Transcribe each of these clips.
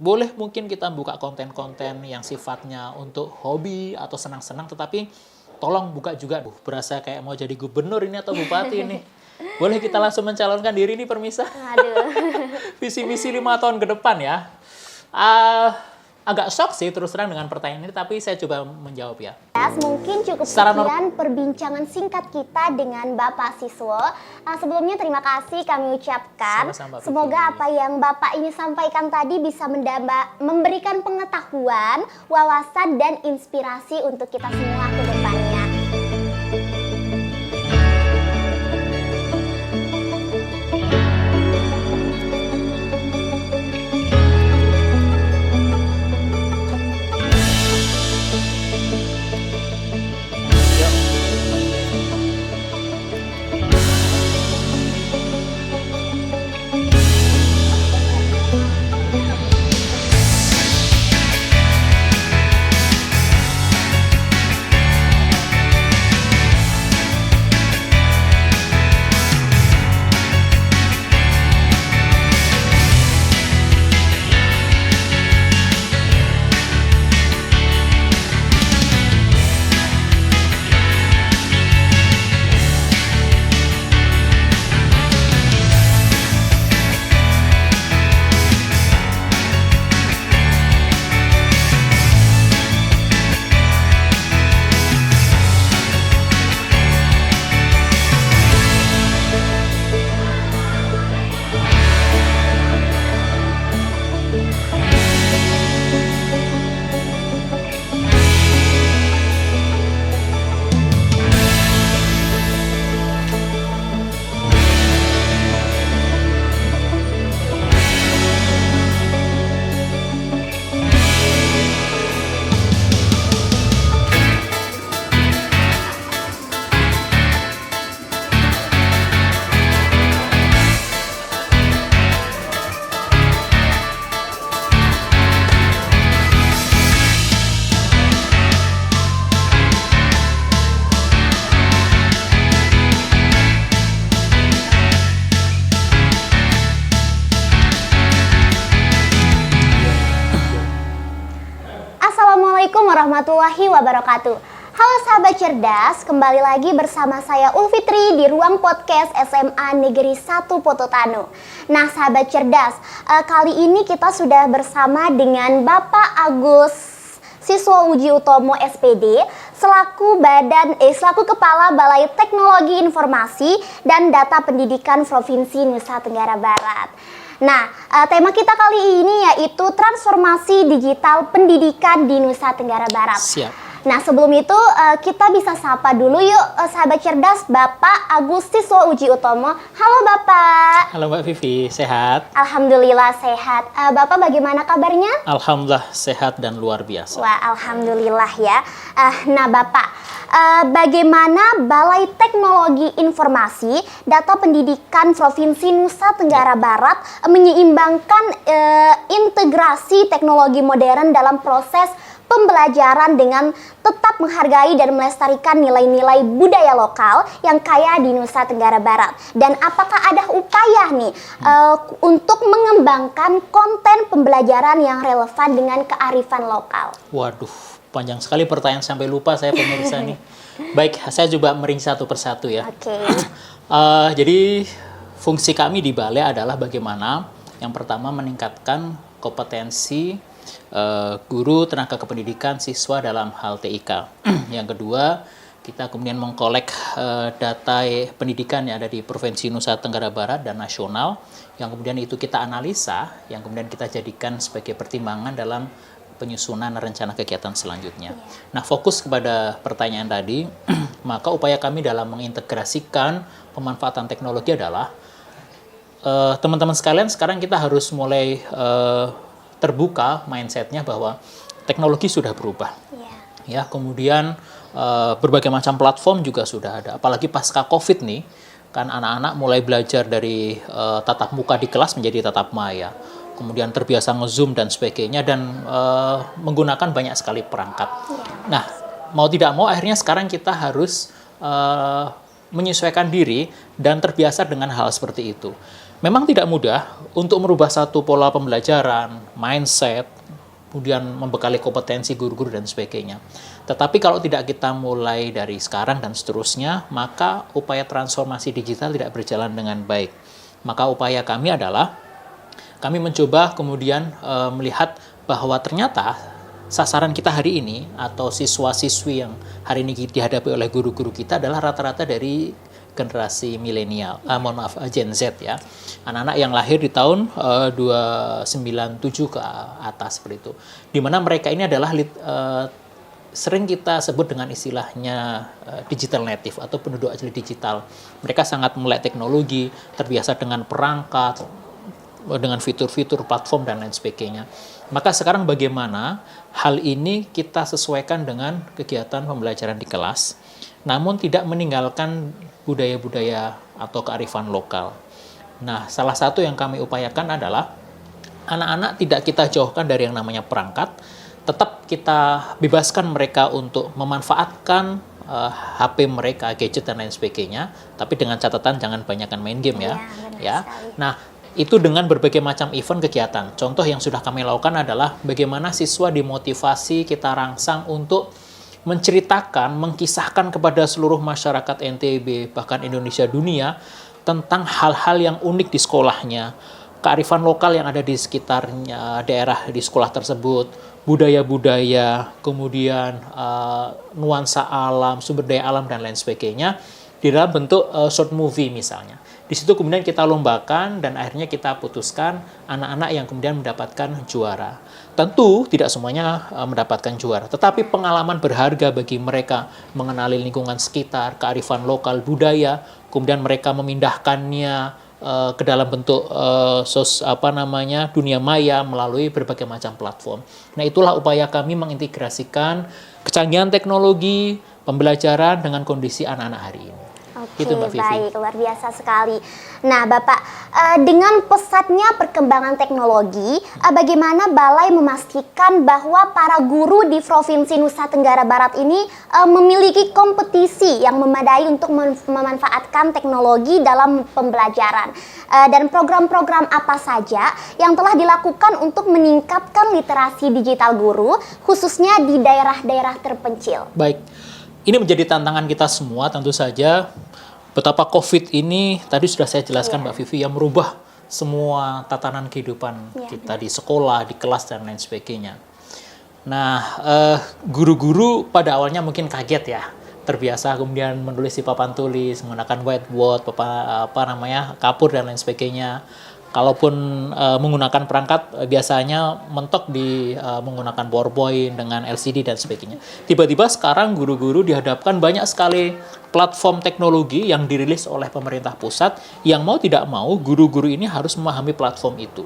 boleh mungkin kita buka konten-konten yang sifatnya untuk hobi atau senang-senang, tetapi tolong buka juga. Berasa kayak mau jadi gubernur ini atau bupati ini. Boleh kita langsung mencalonkan diri nih Permisa? Aduh. Visi misi 5 tahun ke depan ya. Agak shock sih terus terang dengan pertanyaan ini, tapi saya coba menjawab ya. Mungkin cukup Secara sekian perbincangan singkat kita dengan Bapak Siswo. Sebelumnya terima kasih kami ucapkan. Sama-sama, Semoga Vivi. apa yang Bapak ini sampaikan tadi bisa memberikan pengetahuan, wawasan, dan inspirasi untuk kita semua ke depannya. Assalamualaikum warahmatullahi wabarakatuh. Halo sahabat cerdas, kembali lagi bersama saya Ulfitri di ruang podcast SMA Negeri 1 Pototano. Nah sahabat cerdas, kali ini kita sudah bersama dengan Bapak Agus Siswo Uji Utomo SPD selaku Kepala Balai Teknologi Informasi dan Data Pendidikan Provinsi Nusa Tenggara Barat. Nah, tema kita kali ini yaitu transformasi digital pendidikan di Nusa Tenggara Barat. Siap. Nah, sebelum itu kita bisa sapa dulu yuk sahabat cerdas Bapak Agus Siswo Uji Utomo. Halo Bapak. Halo Mbak Vivi, sehat? Alhamdulillah sehat. Bapak bagaimana kabarnya? Alhamdulillah sehat dan luar biasa. Wah, alhamdulillah ya. Nah Bapak, bagaimana Balai Teknologi Informasi Data Pendidikan Provinsi Nusa Tenggara Barat menyeimbangkan integrasi teknologi modern dalam proses pembelajaran dengan tetap menghargai dan melestarikan nilai-nilai budaya lokal yang kaya di Nusa Tenggara Barat. Dan apakah ada upaya nih untuk mengembangkan konten pembelajaran yang relevan dengan kearifan lokal? Waduh, panjang sekali pertanyaan sampai lupa saya pemirsa nih. Baik, saya coba merinci satu persatu ya. Oke. Jadi fungsi kami di Balai adalah bagaimana yang pertama meningkatkan kompetensi guru, tenaga kependidikan, siswa dalam hal TIK. Yang kedua, kita kemudian mengkolek data pendidikan yang ada di Provinsi Nusa Tenggara Barat dan nasional, yang kemudian itu kita analisa, yang kemudian kita jadikan sebagai pertimbangan dalam penyusunan rencana kegiatan selanjutnya. Nah, fokus kepada pertanyaan tadi, maka upaya kami dalam mengintegrasikan pemanfaatan teknologi adalah teman-teman sekalian, sekarang kita harus mulai terbuka mindsetnya bahwa teknologi sudah berubah. Ya, kemudian berbagai macam platform juga sudah ada. Apalagi pasca COVID nih, kan anak-anak mulai belajar dari tatap muka di kelas menjadi tatap maya. Kemudian terbiasa nge-zoom dan sebagainya, dan menggunakan banyak sekali perangkat. Nah, mau tidak mau akhirnya sekarang kita harus menyesuaikan diri dan terbiasa dengan hal seperti itu. Memang tidak mudah untuk merubah satu pola pembelajaran, mindset, kemudian membekali kompetensi guru-guru dan sebagainya. Tetapi kalau tidak kita mulai dari sekarang dan seterusnya, maka upaya transformasi digital tidak berjalan dengan baik. Maka upaya kami adalah, kami mencoba kemudian melihat bahwa ternyata sasaran kita hari ini atau siswa-siswi yang hari ini dihadapi oleh guru-guru kita adalah rata-rata dari generasi milenial, Gen Z ya. Anak-anak yang lahir di tahun 297 ke atas seperti itu. Di mana mereka ini adalah sering kita sebut dengan istilahnya digital native atau penduduk asli digital. Mereka sangat melek teknologi, terbiasa dengan perangkat, dengan fitur-fitur platform dan lain sebagainya. Maka sekarang bagaimana hal ini kita sesuaikan dengan kegiatan pembelajaran di kelas, namun tidak meninggalkan budaya-budaya atau kearifan lokal. Nah, salah satu yang kami upayakan adalah anak-anak tidak kita jauhkan dari yang namanya perangkat, tetap kita bebaskan mereka untuk memanfaatkan HP mereka, gadget dan lain sebagainya, tapi dengan catatan jangan banyakkan main game ya. Nah, itu dengan berbagai macam event kegiatan. Contoh yang sudah kami lakukan adalah bagaimana siswa dimotivasi kita rangsang untuk menceritakan, mengkisahkan kepada seluruh masyarakat NTB, bahkan Indonesia dunia, tentang hal-hal yang unik di sekolahnya, kearifan lokal yang ada di sekitarnya, daerah di sekolah tersebut, budaya-budaya, kemudian nuansa alam, sumber daya alam, dan lain sebagainya, di dalam bentuk short movie misalnya. Di situ kemudian kita lombakan dan akhirnya kita putuskan anak-anak yang kemudian mendapatkan juara. Tentu tidak semuanya mendapatkan juara, tetapi pengalaman berharga bagi mereka mengenali lingkungan sekitar, kearifan lokal, budaya, kemudian mereka memindahkannya ke dalam bentuk dunia maya melalui berbagai macam platform. Nah, itulah upaya kami mengintegrasikan kecanggihan teknologi pembelajaran dengan kondisi anak-anak hari ini. Oke, baik, luar biasa sekali. Nah, Bapak, dengan pesatnya perkembangan teknologi, bagaimana Balai memastikan bahwa para guru di Provinsi Nusa Tenggara Barat ini memiliki kompetisi yang memadai untuk memanfaatkan teknologi dalam pembelajaran? Dan program-program apa saja yang telah dilakukan untuk meningkatkan literasi digital guru, khususnya di daerah-daerah terpencil? Baik, ini menjadi tantangan kita semua tentu saja. Betapa COVID ini, tadi sudah saya jelaskan Mbak Vivi, yang merubah semua tatanan kehidupan kita di sekolah, di kelas, dan lain sebagainya. Nah, guru-guru pada awalnya mungkin kaget ya, terbiasa kemudian menulis di papan tulis, menggunakan whiteboard, kapur, dan lain sebagainya. Kalaupun menggunakan perangkat, biasanya mentok di menggunakan PowerPoint dengan LCD dan sebagainya. Tiba-tiba sekarang guru-guru dihadapkan banyak sekali platform teknologi yang dirilis oleh pemerintah pusat, yang mau tidak mau guru-guru ini harus memahami platform itu.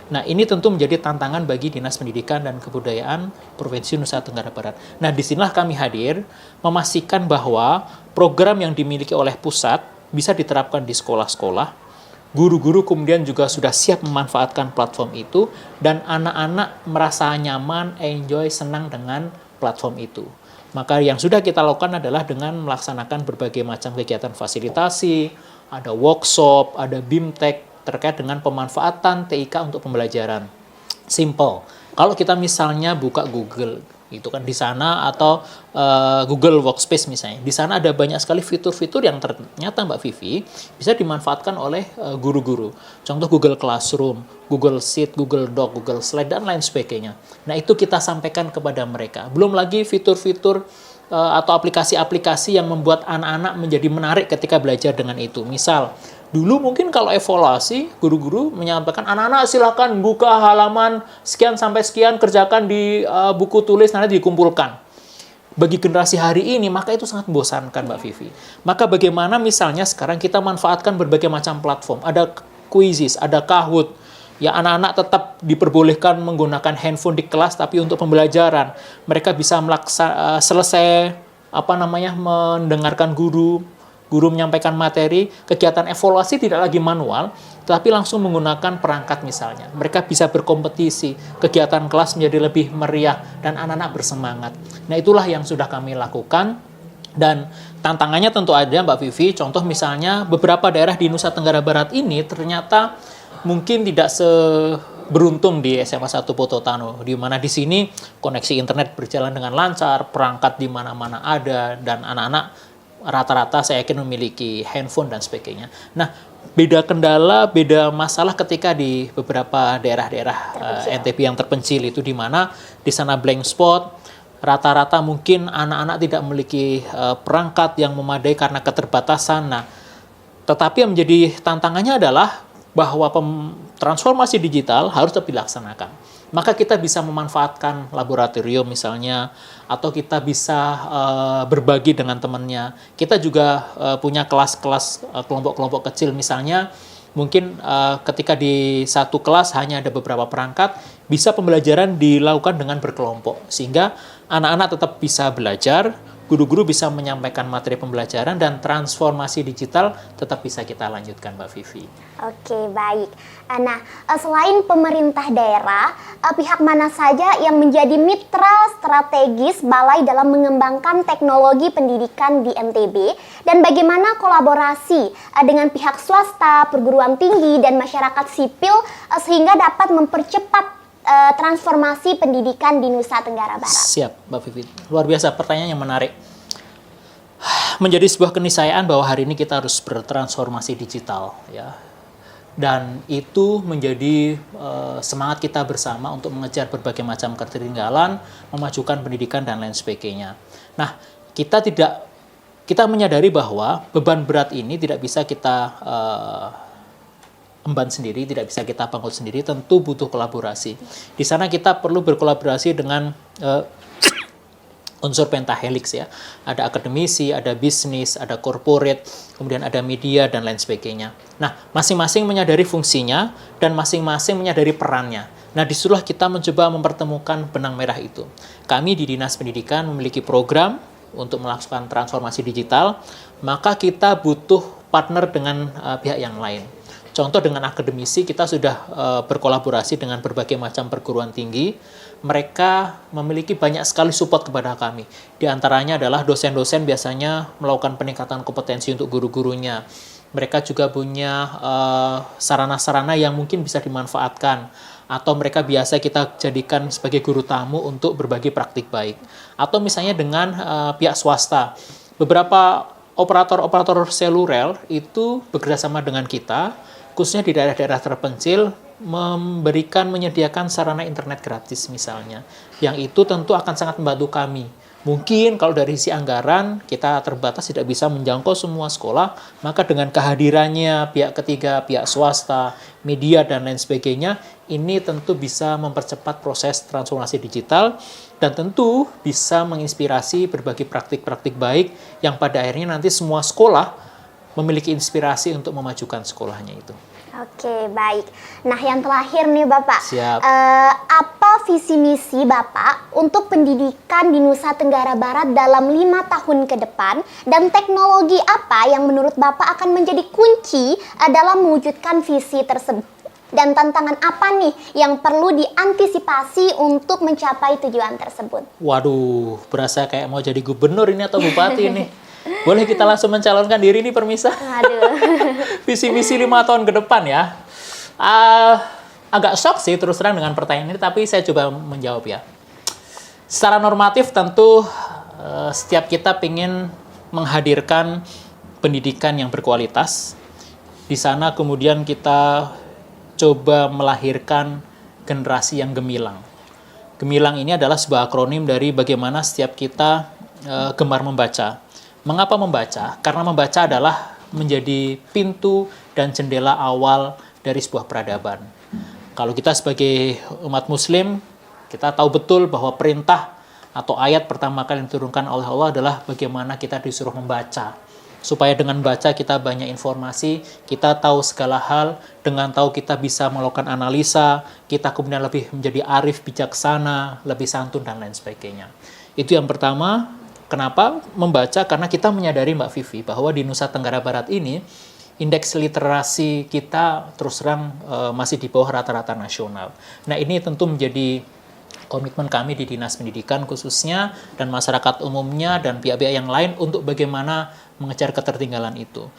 Nah, ini tentu menjadi tantangan bagi Dinas Pendidikan dan Kebudayaan Provinsi Nusa Tenggara Barat. Nah, disinilah kami hadir, memastikan bahwa program yang dimiliki oleh pusat bisa diterapkan di sekolah-sekolah. Guru-guru kemudian juga sudah siap memanfaatkan platform itu, dan anak-anak merasa nyaman, enjoy, senang dengan platform itu. Maka yang sudah kita lakukan adalah dengan melaksanakan berbagai macam kegiatan fasilitasi, ada workshop, ada BIMTEK terkait dengan pemanfaatan TIK untuk pembelajaran. Simple. Kalau kita misalnya buka Google, itu kan di sana, atau Google Workspace misalnya, di sana ada banyak sekali fitur-fitur yang ternyata Mbak Vivi bisa dimanfaatkan oleh guru-guru. Contoh Google Classroom, Google Sheet, Google Doc, Google Slide, dan lain sebagainya. Nah, itu kita sampaikan kepada mereka. Belum lagi fitur-fitur atau aplikasi-aplikasi yang membuat anak-anak menjadi menarik ketika belajar dengan itu. Misal, dulu mungkin kalau evaluasi, guru-guru menyampaikan, anak-anak silakan buka halaman sekian sampai sekian, kerjakan di buku tulis, nanti dikumpulkan. Bagi generasi hari ini, maka itu sangat membosankan, Mbak Vivi. Maka bagaimana misalnya sekarang kita manfaatkan berbagai macam platform. Ada Quizzes, ada Kahoot. Ya, anak-anak tetap diperbolehkan menggunakan handphone di kelas, tapi untuk pembelajaran mereka bisa selesai mendengarkan guru menyampaikan materi, kegiatan evaluasi tidak lagi manual, tetapi langsung menggunakan perangkat misalnya. Mereka bisa berkompetisi, kegiatan kelas menjadi lebih meriah, dan anak-anak bersemangat. Nah, itulah yang sudah kami lakukan Dan tantangannya tentu ada Mbak Vivi, contoh misalnya beberapa daerah di Nusa Tenggara Barat ini ternyata mungkin tidak seberuntung di SMA 1 Pototano, di mana di sini koneksi internet berjalan dengan lancar, perangkat di mana-mana ada, dan anak-anak rata-rata saya yakin memiliki handphone dan sebagainya. Nah, beda kendala, beda masalah ketika di beberapa daerah-daerah NTB yang terpencil itu, di mana di sana blank spot, rata-rata mungkin anak-anak tidak memiliki perangkat yang memadai karena keterbatasan. Nah, tetapi yang menjadi tantangannya adalah bahwa transformasi digital harus tetap dilaksanakan. Maka kita bisa memanfaatkan laboratorium misalnya, atau kita bisa berbagi dengan temannya. Kita juga punya kelas-kelas, kelompok-kelompok kecil misalnya. Mungkin ketika di satu kelas hanya ada beberapa perangkat, bisa pembelajaran dilakukan dengan berkelompok. Sehingga anak-anak tetap bisa belajar, guru-guru bisa menyampaikan materi pembelajaran, dan transformasi digital tetap bisa kita lanjutkan, Mbak Vivi. Oke, baik. Nah, selain pemerintah daerah, pihak mana saja yang menjadi mitra strategis Balai dalam mengembangkan teknologi pendidikan di NTB, dan bagaimana kolaborasi dengan pihak swasta, perguruan tinggi, dan masyarakat sipil sehingga dapat mempercepat transformasi pendidikan di Nusa Tenggara Barat? Siap, Mbak Vivi. Luar biasa, pertanyaan yang menarik. Menjadi sebuah keniscayaan bahwa hari ini kita harus bertransformasi digital, ya. Dan itu menjadi semangat kita bersama untuk mengejar berbagai macam ketertinggalan, memajukan pendidikan dan lain sebagainya. Nah, kita menyadari bahwa beban berat ini tidak bisa kita emban sendiri, tidak bisa kita bangun sendiri, tentu butuh kolaborasi. Di sana kita perlu berkolaborasi dengan unsur pentahelix, ya. Ada akademisi, ada bisnis, ada corporate, kemudian ada media dan lain sebagainya. Nah, masing-masing menyadari fungsinya dan masing-masing menyadari perannya. Nah, disitulah kita mencoba mempertemukan benang merah itu. Kami di Dinas Pendidikan memiliki program untuk melakukan transformasi digital, maka kita butuh partner dengan pihak yang lain. Contoh dengan akademisi, kita sudah berkolaborasi dengan berbagai macam perguruan tinggi. Mereka memiliki banyak sekali support kepada kami. Di antaranya adalah dosen-dosen biasanya melakukan peningkatan kompetensi untuk guru-gurunya. Mereka juga punya sarana-sarana yang mungkin bisa dimanfaatkan. Atau mereka biasa kita jadikan sebagai guru tamu untuk berbagi praktik baik. Atau misalnya dengan pihak swasta. Beberapa operator-operator seluler itu bekerjasama dengan kita, khususnya di daerah-daerah terpencil, menyediakan sarana internet gratis misalnya. Yang itu tentu akan sangat membantu kami. Mungkin kalau dari sisi anggaran kita terbatas tidak bisa menjangkau semua sekolah, maka dengan kehadirannya pihak ketiga, pihak swasta, media dan lain sebagainya, ini tentu bisa mempercepat proses transformasi digital dan tentu bisa menginspirasi berbagai praktik-praktik baik yang pada akhirnya nanti semua sekolah memiliki inspirasi untuk memajukan sekolahnya itu. Oke, baik. Nah, yang terakhir nih Bapak. Siap. Apa visi misi Bapak untuk pendidikan di Nusa Tenggara Barat dalam 5 tahun ke depan? Dan teknologi apa yang menurut Bapak akan menjadi kunci dalam mewujudkan visi tersebut? Dan tantangan apa nih yang perlu diantisipasi untuk mencapai tujuan tersebut? Waduh, berasa kayak mau jadi gubernur ini atau bupati ini. Boleh kita langsung mencalonkan diri nih, Permisa? Aduh. Visi misi 5 tahun ke depan ya. Agak shock sih terus terang dengan pertanyaan ini, tapi saya coba menjawab ya. Secara normatif tentu setiap kita ingin menghadirkan pendidikan yang berkualitas. Di sana kemudian kita coba melahirkan generasi yang gemilang. Gemilang ini adalah sebuah akronim dari bagaimana setiap kita gemar membaca. Mengapa membaca? Karena membaca adalah menjadi pintu dan jendela awal dari sebuah peradaban. Kalau kita sebagai umat muslim, kita tahu betul bahwa perintah atau ayat pertama kali yang diturunkan oleh Allah adalah bagaimana kita disuruh membaca. Supaya dengan baca kita banyak informasi, kita tahu segala hal, dengan tahu kita bisa melakukan analisa, kita kemudian lebih menjadi arif, bijaksana, lebih santun, dan lain sebagainya. Itu yang pertama. Kenapa membaca? Karena kita menyadari, Mbak Vivi, bahwa di Nusa Tenggara Barat ini indeks literasi kita terus terang masih di bawah rata-rata nasional. Nah, ini tentu menjadi komitmen kami di Dinas Pendidikan khususnya dan masyarakat umumnya dan pihak-pihak yang lain untuk bagaimana mengejar ketertinggalan itu.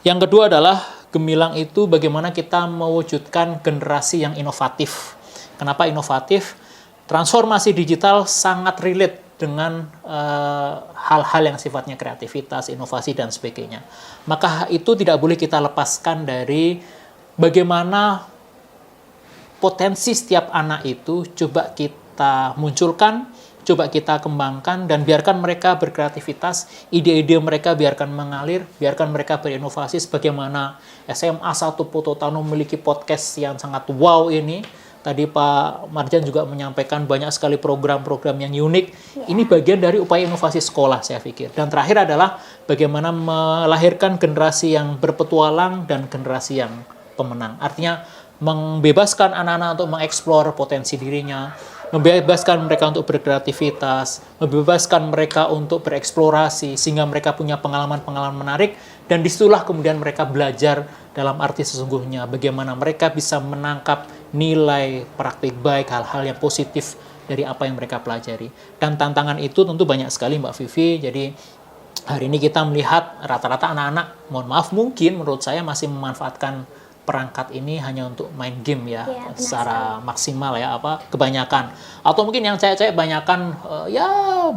Yang kedua adalah gemilang itu bagaimana kita mewujudkan generasi yang inovatif. Kenapa inovatif? Transformasi digital sangat relate dengan hal-hal yang sifatnya kreativitas, inovasi, dan sebagainya. Maka itu tidak boleh kita lepaskan dari bagaimana potensi setiap anak itu coba kita munculkan, coba kita kembangkan, dan biarkan mereka berkreativitas, ide-ide mereka biarkan mengalir, biarkan mereka berinovasi sebagaimana SMA 1 Poto Tano memiliki podcast yang sangat wow ini. Tadi Pak Marjan juga menyampaikan banyak sekali program-program yang unik. Ini bagian dari upaya inovasi sekolah, saya pikir. Dan terakhir adalah bagaimana melahirkan generasi yang berpetualang dan generasi yang pemenang. Artinya membebaskan anak-anak untuk mengeksplor potensi dirinya, membebaskan mereka untuk berkreativitas, membebaskan mereka untuk bereksplorasi, sehingga mereka punya pengalaman-pengalaman menarik, dan disitulah kemudian mereka belajar dalam arti sesungguhnya, bagaimana mereka bisa menangkap nilai praktik baik, hal-hal yang positif dari apa yang mereka pelajari. Dan tantangan itu tentu banyak sekali Mbak Vivi, jadi hari ini kita melihat rata-rata anak-anak, mohon maaf mungkin menurut saya masih memanfaatkan perangkat ini hanya untuk main game ya, secara maksimal ya, kebanyakan. Atau mungkin yang cewek-cewek banyakan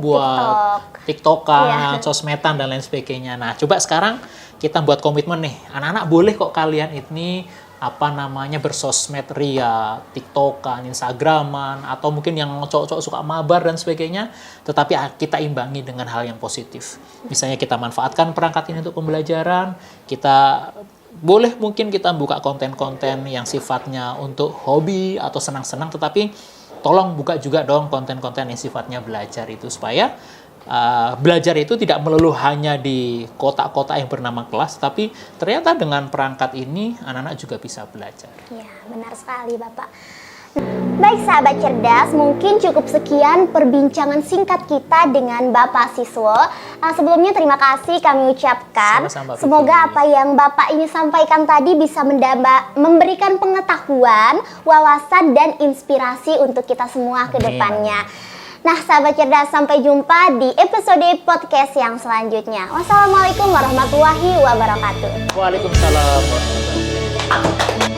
buat TikTokan, sosmedan dan lain sebagainya. Nah, coba sekarang kita buat komitmen nih, anak-anak boleh kok kalian ini bersosmed ria, TikTokan, Instagraman, atau mungkin yang cowok-cowok suka mabar dan sebagainya, tetapi kita imbangi dengan hal yang positif. Misalnya kita manfaatkan perangkat ini untuk pembelajaran, kita boleh mungkin kita buka konten-konten yang sifatnya untuk hobi atau senang-senang, tetapi tolong buka juga dong konten-konten yang sifatnya belajar itu, supaya belajar itu tidak melulu hanya di kotak-kotak yang bernama kelas, tapi ternyata dengan perangkat ini anak-anak juga bisa belajar. Ya, benar sekali Bapak. Baik sahabat cerdas, mungkin cukup sekian perbincangan singkat kita dengan Bapak Siswo. Sebelumnya terima kasih kami ucapkan. Sama-sama, semoga apa yang Bapak ini sampaikan tadi bisa memberikan pengetahuan, wawasan, dan inspirasi untuk kita semua ke depannya. Nah sahabat cerdas, sampai jumpa di episode podcast yang selanjutnya. Wassalamualaikum warahmatullahi wabarakatuh. Waalaikumsalam warahmatullahi wabarakatuh.